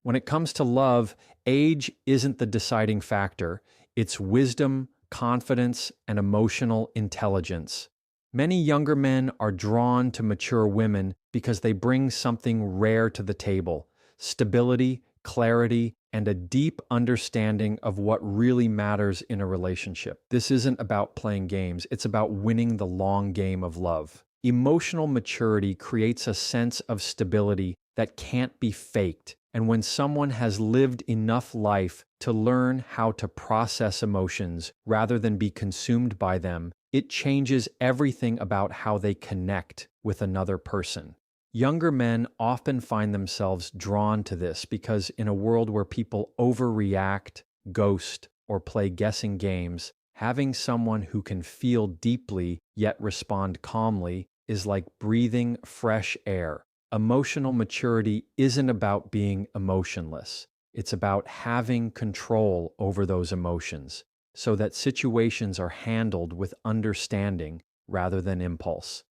When it comes to love, age isn't the deciding factor. It's wisdom, confidence, and emotional intelligence. Many younger men are drawn to mature women because they bring something rare to the table: stability, clarity, and a deep understanding of what really matters in a relationship. This isn't about playing games, it's about winning the long game of love. Emotional maturity creates a sense of stability that can't be faked. And when someone has lived enough life to learn how to process emotions rather than be consumed by them, it changes everything about how they connect with another person. Younger men often find themselves drawn to this because in a world where people overreact, ghost, or play guessing games, having someone who can feel deeply yet respond calmly is like breathing fresh air. Emotional maturity isn't about being emotionless. It's about having control over those emotions so that situations are handled with understanding rather than impulse.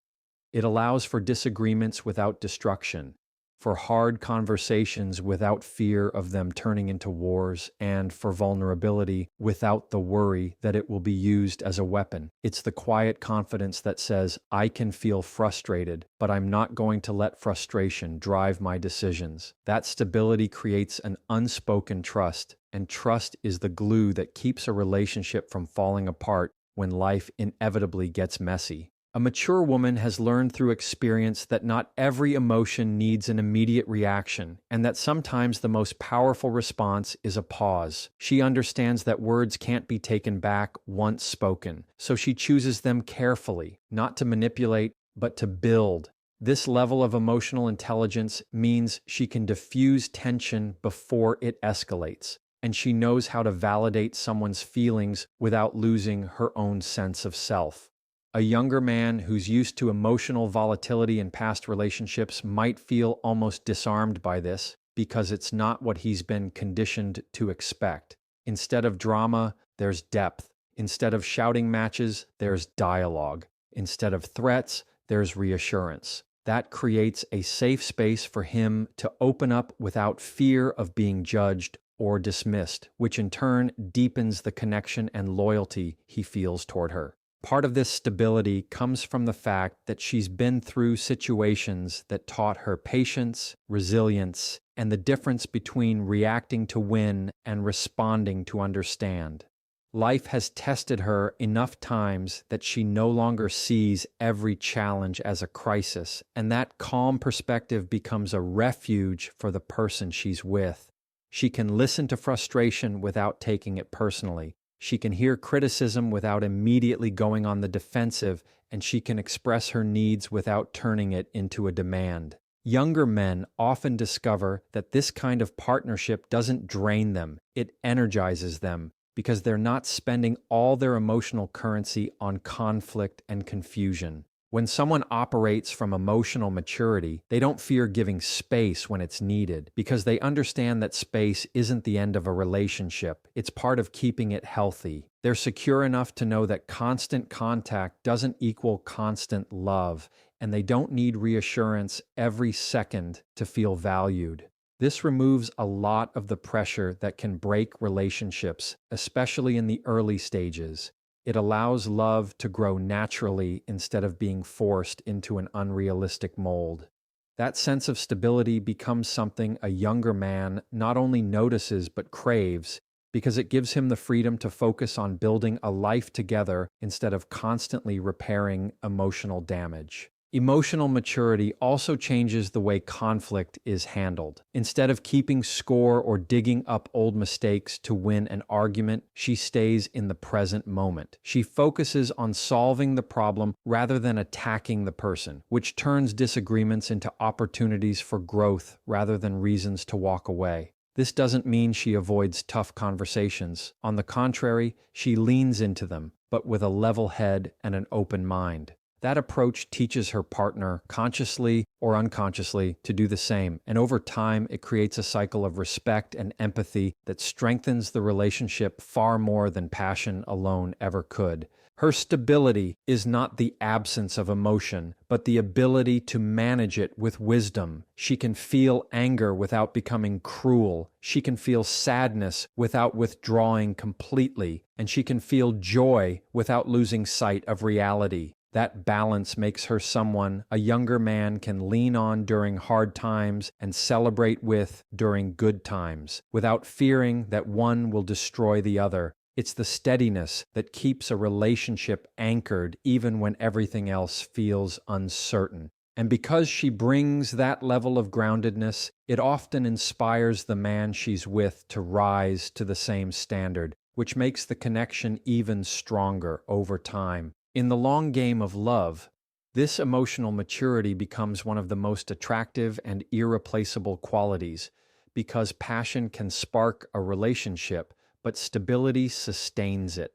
It allows for disagreements without destruction, for hard conversations without fear of them turning into wars, and for vulnerability without the worry that it will be used as a weapon. It's the quiet confidence that says, I can feel frustrated, but I'm not going to let frustration drive my decisions. That stability creates an unspoken trust, and trust is the glue that keeps a relationship from falling apart when life inevitably gets messy. A mature woman has learned through experience that not every emotion needs an immediate reaction, and that sometimes the most powerful response is a pause. She understands that words can't be taken back once spoken, so she chooses them carefully, not to manipulate, but to build. This level of emotional intelligence means she can diffuse tension before it escalates, and she knows how to validate someone's feelings without losing her own sense of self. A younger man who's used to emotional volatility in past relationships might feel almost disarmed by this because it's not what he's been conditioned to expect. Instead of drama, there's depth. Instead of shouting matches, there's dialogue. Instead of threats, there's reassurance. That creates a safe space for him to open up without fear of being judged or dismissed, which in turn deepens the connection and loyalty he feels toward her. Part of this stability comes from the fact that she's been through situations that taught her patience, resilience, and the difference between reacting to win and responding to understand. Life has tested her enough times that she no longer sees every challenge as a crisis, and that calm perspective becomes a refuge for the person she's with. She can listen to frustration without taking it personally. She can hear criticism without immediately going on the defensive, and she can express her needs without turning it into a demand. Younger men often discover that this kind of partnership doesn't drain them, it energizes them, because they're not spending all their emotional currency on conflict and confusion. When someone operates from emotional maturity, they don't fear giving space when it's needed because they understand that space isn't the end of a relationship. It's part of keeping it healthy. They're secure enough to know that constant contact doesn't equal constant love, and they don't need reassurance every second to feel valued. This removes a lot of the pressure that can break relationships, especially in the early stages. It allows love to grow naturally instead of being forced into an unrealistic mold. That sense of stability becomes something a younger man not only notices but craves, because it gives him the freedom to focus on building a life together instead of constantly repairing emotional damage. Emotional maturity also changes the way conflict is handled. Instead of keeping score or digging up old mistakes to win an argument, she stays in the present moment. She focuses on solving the problem rather than attacking the person, which turns disagreements into opportunities for growth rather than reasons to walk away. This doesn't mean she avoids tough conversations. On the contrary, she leans into them, but with a level head and an open mind. That approach teaches her partner, consciously or unconsciously, to do the same, and over time it creates a cycle of respect and empathy that strengthens the relationship far more than passion alone ever could. Her stability is not the absence of emotion, but the ability to manage it with wisdom. She can feel anger without becoming cruel. She can feel sadness without withdrawing completely. And she can feel joy without losing sight of reality. That balance makes her someone a younger man can lean on during hard times and celebrate with during good times, without fearing that one will destroy the other. It's the steadiness that keeps a relationship anchored even when everything else feels uncertain. And because she brings that level of groundedness, it often inspires the man she's with to rise to the same standard, which makes the connection even stronger over time. In the long game of love, this emotional maturity becomes one of the most attractive and irreplaceable qualities because passion can spark a relationship, but stability sustains it.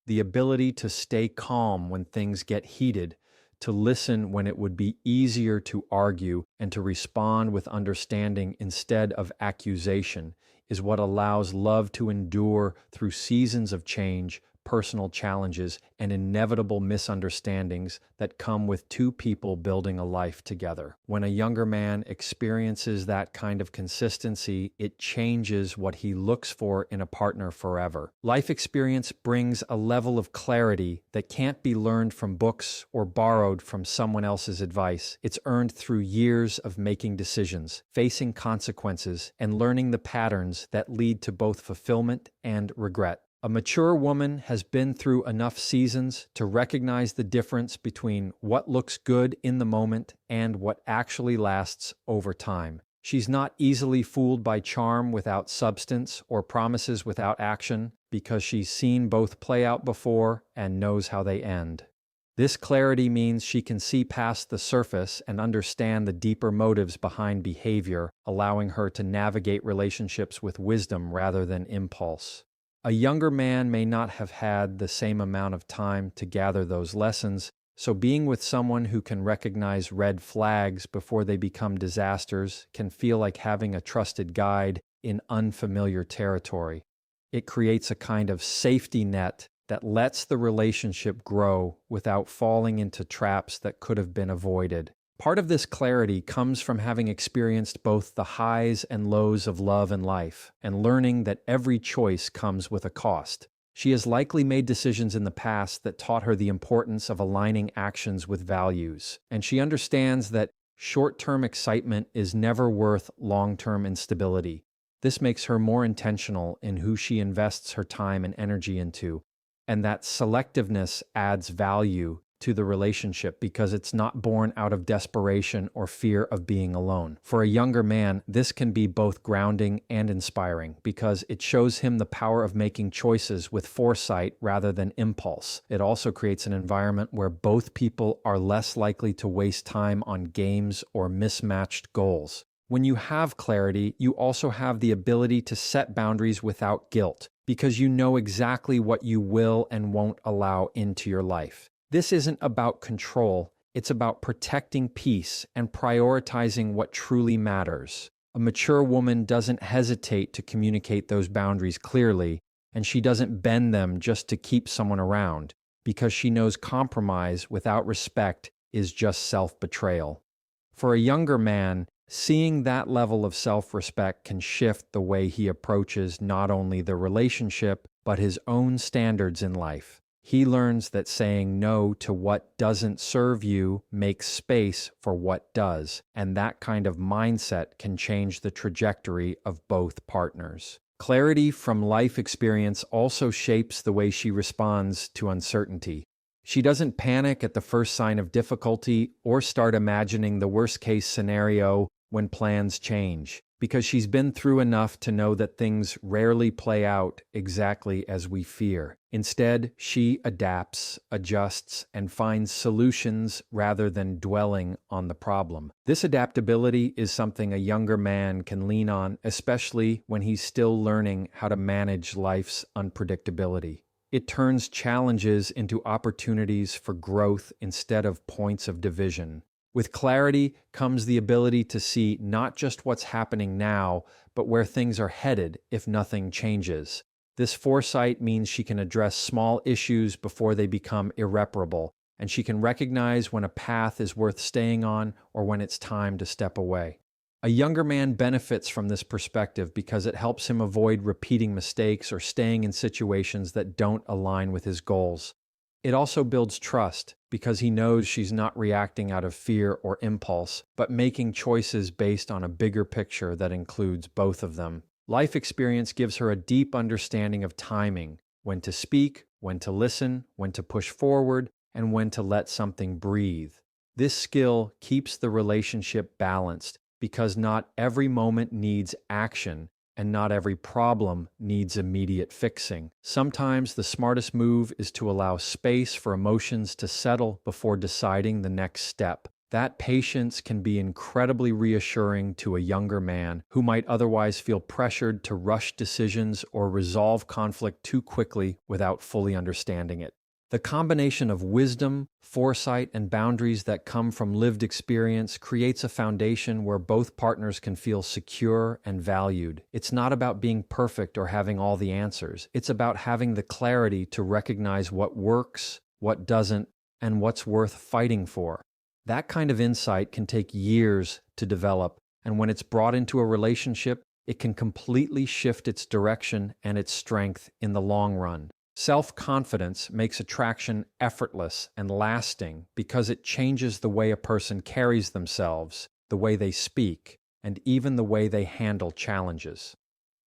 The ability to stay calm when things get heated, to listen when it would be easier to argue, and to respond with understanding instead of accusation is what allows love to endure through seasons of change, personal challenges, and inevitable misunderstandings that come with two people building a life together. When a younger man experiences that kind of consistency, it changes what he looks for in a partner forever. Life experience brings a level of clarity that can't be learned from books or borrowed from someone else's advice. It's earned through years of making decisions, facing consequences, and learning the patterns that lead to both fulfillment and regret. A mature woman has been through enough seasons to recognize the difference between what looks good in the moment and what actually lasts over time. She's not easily fooled by charm without substance or promises without action because she's seen both play out before and knows how they end. This clarity means she can see past the surface and understand the deeper motives behind behavior, allowing her to navigate relationships with wisdom rather than impulse. A younger man may not have had the same amount of time to gather those lessons, so being with someone who can recognize red flags before they become disasters can feel like having a trusted guide in unfamiliar territory. It creates a kind of safety net that lets the relationship grow without falling into traps that could have been avoided. Part of this clarity comes from having experienced both the highs and lows of love and life, and learning that every choice comes with a cost. She has likely made decisions in the past that taught her the importance of aligning actions with values, and she understands that short-term excitement is never worth long-term instability. This makes her more intentional in who she invests her time and energy into, and that selectiveness adds value to the relationship because it's not born out of desperation or fear of being alone. For a younger man, this can be both grounding and inspiring because it shows him the power of making choices with foresight rather than impulse. It also creates an environment where both people are less likely to waste time on games or mismatched goals. When you have clarity, you also have the ability to set boundaries without guilt because you know exactly what you will and won't allow into your life. This isn't about control, it's about protecting peace and prioritizing what truly matters. A mature woman doesn't hesitate to communicate those boundaries clearly, and she doesn't bend them just to keep someone around, because she knows compromise without respect is just self-betrayal. For a younger man, seeing that level of self-respect can shift the way he approaches not only the relationship, but his own standards in life. He learns that saying no to what doesn't serve you makes space for what does, and that kind of mindset can change the trajectory of both partners. Clarity from life experience also shapes the way she responds to uncertainty. She doesn't panic at the first sign of difficulty or start imagining the worst-case scenario when plans change, because she's been through enough to know that things rarely play out exactly as we fear. Instead, she adapts, adjusts, and finds solutions rather than dwelling on the problem. This adaptability is something a younger man can lean on, especially when he's still learning how to manage life's unpredictability. It turns challenges into opportunities for growth instead of points of division. With clarity comes the ability to see not just what's happening now, but where things are headed if nothing changes. This foresight means she can address small issues before they become irreparable, and she can recognize when a path is worth staying on or when it's time to step away. A younger man benefits from this perspective because it helps him avoid repeating mistakes or staying in situations that don't align with his goals. It also builds trust because he knows she's not reacting out of fear or impulse, but making choices based on a bigger picture that includes both of them. Life experience gives her a deep understanding of timing, when to speak, when to listen, when to push forward, and when to let something breathe. This skill keeps the relationship balanced because not every moment needs action and not every problem needs immediate fixing. Sometimes the smartest move is to allow space for emotions to settle before deciding the next step. That patience can be incredibly reassuring to a younger man who might otherwise feel pressured to rush decisions or resolve conflict too quickly without fully understanding it. The combination of wisdom, foresight, and boundaries that come from lived experience creates a foundation where both partners can feel secure and valued. It's not about being perfect or having all the answers. It's about having the clarity to recognize what works, what doesn't, and what's worth fighting for. That kind of insight can take years to develop, and when it's brought into a relationship, it can completely shift its direction and its strength in the long run. Self-confidence makes attraction effortless and lasting because it changes the way a person carries themselves, the way they speak, and even the way they handle challenges.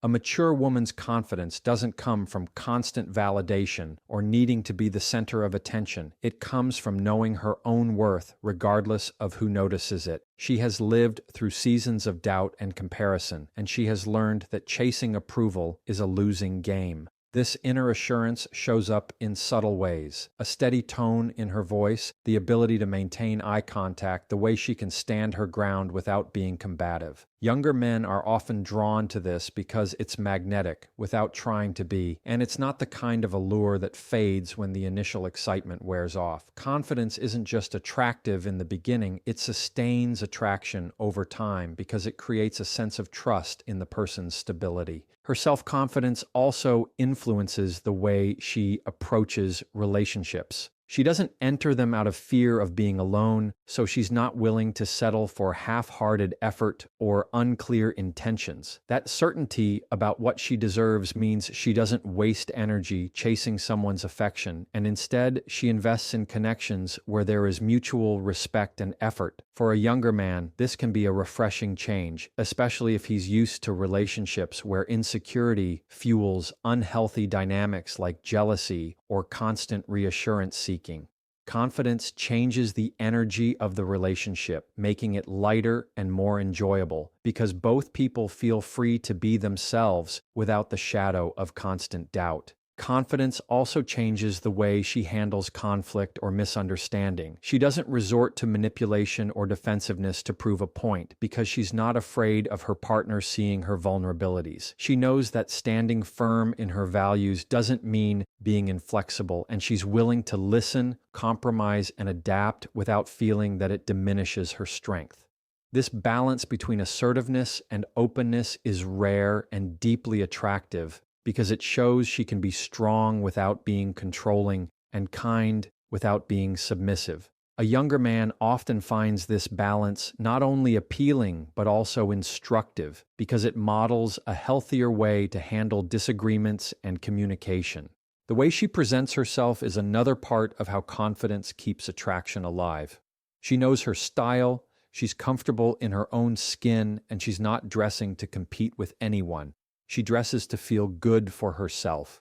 A mature woman's confidence doesn't come from constant validation or needing to be the center of attention. It comes from knowing her own worth regardless of who notices it. She has lived through seasons of doubt and comparison, and she has learned that chasing approval is a losing game. This inner assurance shows up in subtle ways: a steady tone in her voice, the ability to maintain eye contact, the way she can stand her ground without being combative. Younger men are often drawn to this because it's magnetic, without trying to be, and it's not the kind of allure that fades when the initial excitement wears off. Confidence isn't just attractive in the beginning, it sustains attraction over time because it creates a sense of trust in the person's stability. Her self-confidence also influences the way she approaches relationships. She doesn't enter them out of fear of being alone, so she's not willing to settle for half-hearted effort or unclear intentions. That certainty about what she deserves means she doesn't waste energy chasing someone's affection, and instead she invests in connections where there is mutual respect and effort. For a younger man, this can be a refreshing change, especially if he's used to relationships where insecurity fuels unhealthy dynamics like jealousy or constant reassurance seeking. Confidence changes the energy of the relationship, making it lighter and more enjoyable, because both people feel free to be themselves without the shadow of constant doubt. Confidence also changes the way she handles conflict or misunderstanding. She doesn't resort to manipulation or defensiveness to prove a point because she's not afraid of her partner seeing her vulnerabilities. She knows that standing firm in her values doesn't mean being inflexible, and she's willing to listen, compromise, and adapt without feeling that it diminishes her strength. This balance between assertiveness and openness is rare and deeply attractive, because it shows she can be strong without being controlling and kind without being submissive. A younger man often finds this balance not only appealing but also instructive because it models a healthier way to handle disagreements and communication. The way she presents herself is another part of how confidence keeps attraction alive. She knows her style, she's comfortable in her own skin, and she's not dressing to compete with anyone. She dresses to feel good for herself.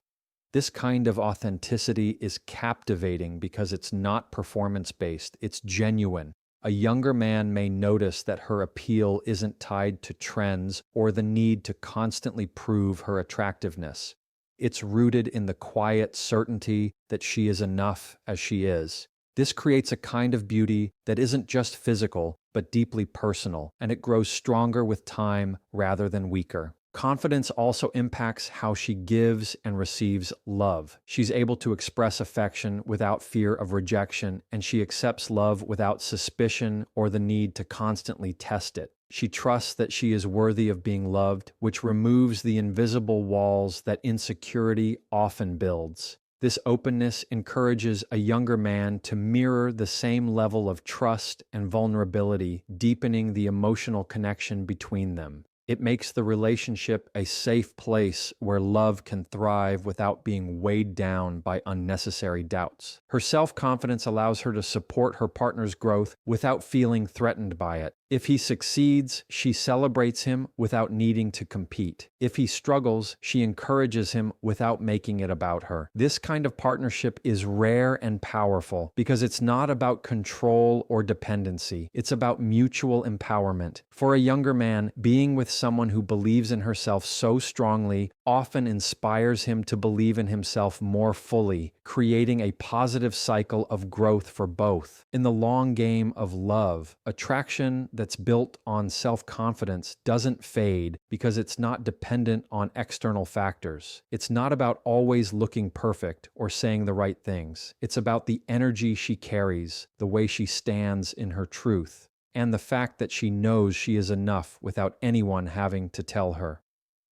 This kind of authenticity is captivating because it's not performance-based, it's genuine. A younger man may notice that her appeal isn't tied to trends or the need to constantly prove her attractiveness. It's rooted in the quiet certainty that she is enough as she is. This creates a kind of beauty that isn't just physical, but deeply personal, and it grows stronger with time rather than weaker. Confidence also impacts how she gives and receives love. She's able to express affection without fear of rejection, and she accepts love without suspicion or the need to constantly test it. She trusts that she is worthy of being loved, which removes the invisible walls that insecurity often builds. This openness encourages a younger man to mirror the same level of trust and vulnerability, deepening the emotional connection between them. It makes the relationship a safe place where love can thrive without being weighed down by unnecessary doubts. Her self-confidence allows her to support her partner's growth without feeling threatened by it. If he succeeds, she celebrates him without needing to compete. If he struggles, she encourages him without making it about her. This kind of partnership is rare and powerful because it's not about control or dependency. It's about mutual empowerment. For a younger man, being with someone who believes in herself so strongly often inspires him to believe in himself more fully, creating a positive cycle of growth for both. In the long game of love, attraction that's built on self-confidence doesn't fade because it's not dependent on external factors. It's not about always looking perfect or saying the right things. It's about the energy she carries, the way she stands in her truth, and the fact that she knows she is enough without anyone having to tell her.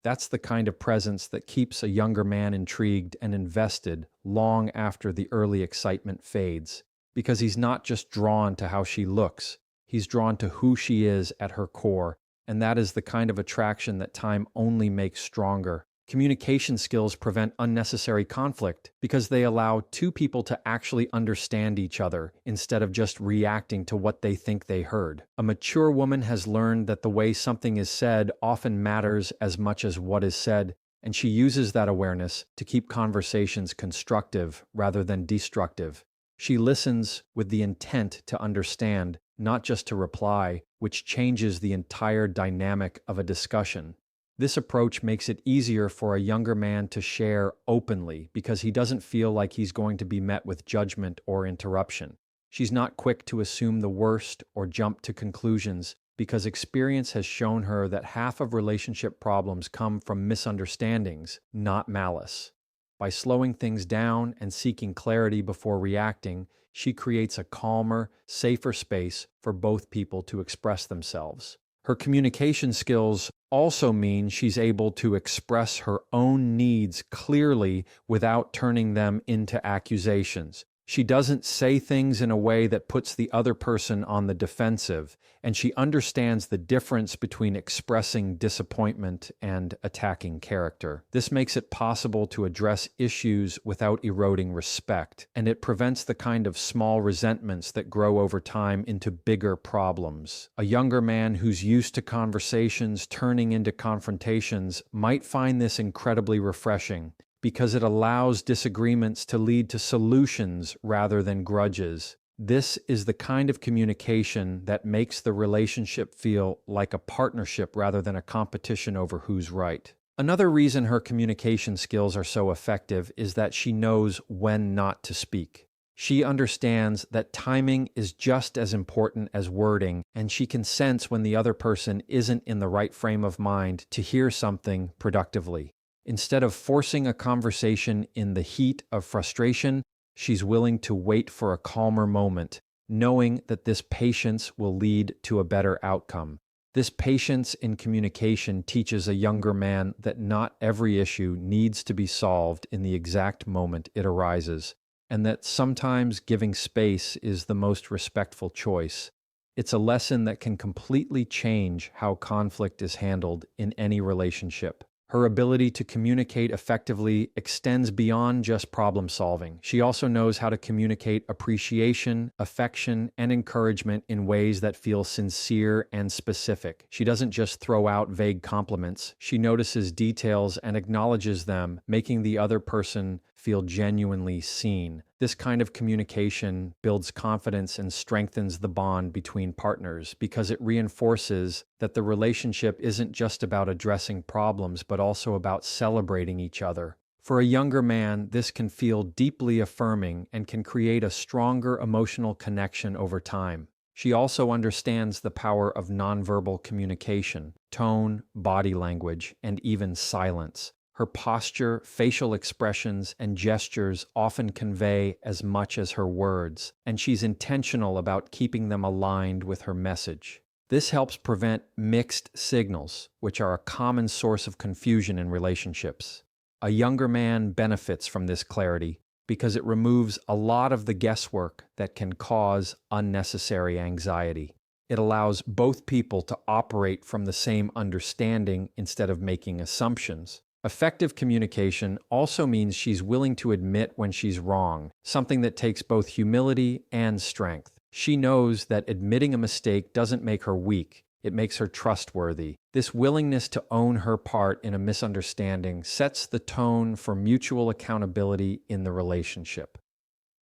That's the kind of presence that keeps a younger man intrigued and invested long after the early excitement fades, because he's not just drawn to how she looks, he's drawn to who she is at her core, and that is the kind of attraction that time only makes stronger. Communication skills prevent unnecessary conflict because they allow two people to actually understand each other instead of just reacting to what they think they heard. A mature woman has learned that the way something is said often matters as much as what is said, and she uses that awareness to keep conversations constructive rather than destructive. She listens with the intent to understand, not just to reply, which changes the entire dynamic of a discussion. This approach makes it easier for a younger man to share openly because he doesn't feel like he's going to be met with judgment or interruption. She's not quick to assume the worst or jump to conclusions because experience has shown her that half of relationship problems come from misunderstandings, not malice. By slowing things down and seeking clarity before reacting, she creates a calmer, safer space for both people to express themselves. Her communication skills also mean she's able to express her own needs clearly without turning them into accusations. She doesn't say things in a way that puts the other person on the defensive, and she understands the difference between expressing disappointment and attacking character. This makes it possible to address issues without eroding respect, and it prevents the kind of small resentments that grow over time into bigger problems. A younger man who's used to conversations turning into confrontations might find this incredibly refreshing, because it allows disagreements to lead to solutions rather than grudges. This is the kind of communication that makes the relationship feel like a partnership rather than a competition over who's right. Another reason her communication skills are so effective is that she knows when not to speak. She understands that timing is just as important as wording, and she can sense when the other person isn't in the right frame of mind to hear something productively. Instead of forcing a conversation in the heat of frustration, she's willing to wait for a calmer moment, knowing that this patience will lead to a better outcome. This patience in communication teaches a younger man that not every issue needs to be solved in the exact moment it arises, and that sometimes giving space is the most respectful choice. It's a lesson that can completely change how conflict is handled in any relationship. Her ability to communicate effectively extends beyond just problem solving. She also knows how to communicate appreciation, affection, and encouragement in ways that feel sincere and specific. She doesn't just throw out vague compliments. She notices details and acknowledges them, making the other person feel genuinely seen. This kind of communication builds confidence and strengthens the bond between partners because it reinforces that the relationship isn't just about addressing problems, but also about celebrating each other. For a younger man, this can feel deeply affirming and can create a stronger emotional connection over time. She also understands the power of nonverbal communication, tone, body language, and even silence. Her posture, facial expressions, and gestures often convey as much as her words, and she's intentional about keeping them aligned with her message. This helps prevent mixed signals, which are a common source of confusion in relationships. A younger man benefits from this clarity because it removes a lot of the guesswork that can cause unnecessary anxiety. It allows both people to operate from the same understanding instead of making assumptions. Effective communication also means she's willing to admit when she's wrong, something that takes both humility and strength. She knows that admitting a mistake doesn't make her weak, it makes her trustworthy. This willingness to own her part in a misunderstanding sets the tone for mutual accountability in the relationship.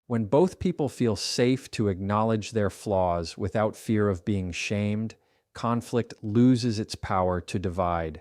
When both people feel safe to acknowledge their flaws without fear of being shamed, conflict loses its power to divide.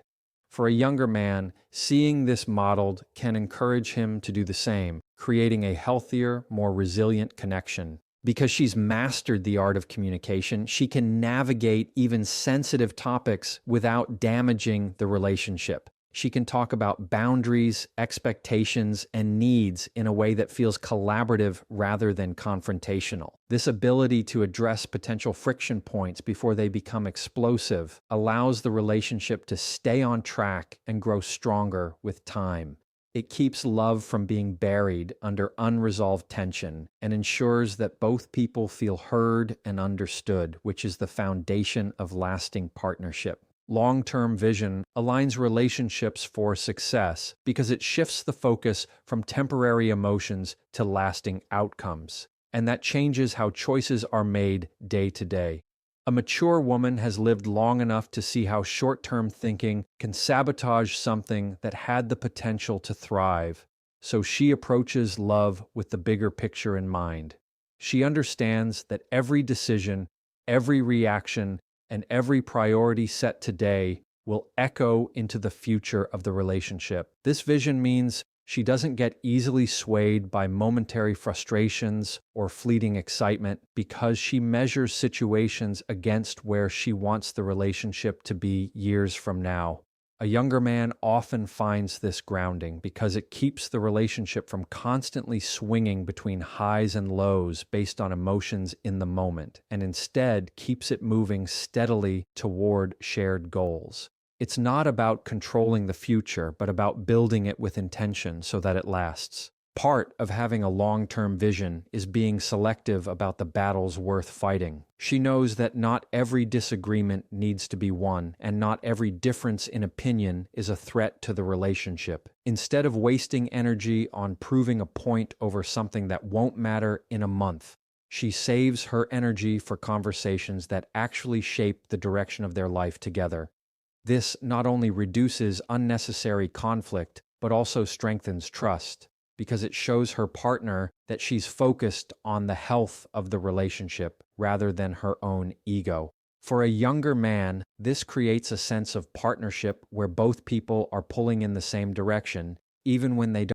For a younger man, seeing this modeled can encourage him to do the same, creating a healthier, more resilient connection. Because she's mastered the art of communication, she can navigate even sensitive topics without damaging the relationship. She can talk about boundaries, expectations, and needs in a way that feels collaborative rather than confrontational. This ability to address potential friction points before they become explosive allows the relationship to stay on track and grow stronger with time. It keeps love from being buried under unresolved tension and ensures that both people feel heard and understood, which is the foundation of lasting partnership. Long-term vision aligns relationships for success because it shifts the focus from temporary emotions to lasting outcomes, and that changes how choices are made day to day. A mature woman has lived long enough to see how short-term thinking can sabotage something that had the potential to thrive, so she approaches love with the bigger picture in mind. She understands that every decision, every reaction, and every priority set today will echo into the future of the relationship. This vision means she doesn't get easily swayed by momentary frustrations or fleeting excitement because she measures situations against where she wants the relationship to be years from now. A younger man often finds this grounding because it keeps the relationship from constantly swinging between highs and lows based on emotions in the moment, and instead keeps it moving steadily toward shared goals. It's not about controlling the future, but about building it with intention so that it lasts. Part of having a long-term vision is being selective about the battles worth fighting. She knows that not every disagreement needs to be won, and not every difference in opinion is a threat to the relationship. Instead of wasting energy on proving a point over something that won't matter in a month, she saves her energy for conversations that actually shape the direction of their life together. This not only reduces unnecessary conflict, but also strengthens trust, because it shows her partner that she's focused on the health of the relationship rather than her own ego. For a younger man, this creates a sense of partnership where both people are pulling in the same direction, even when they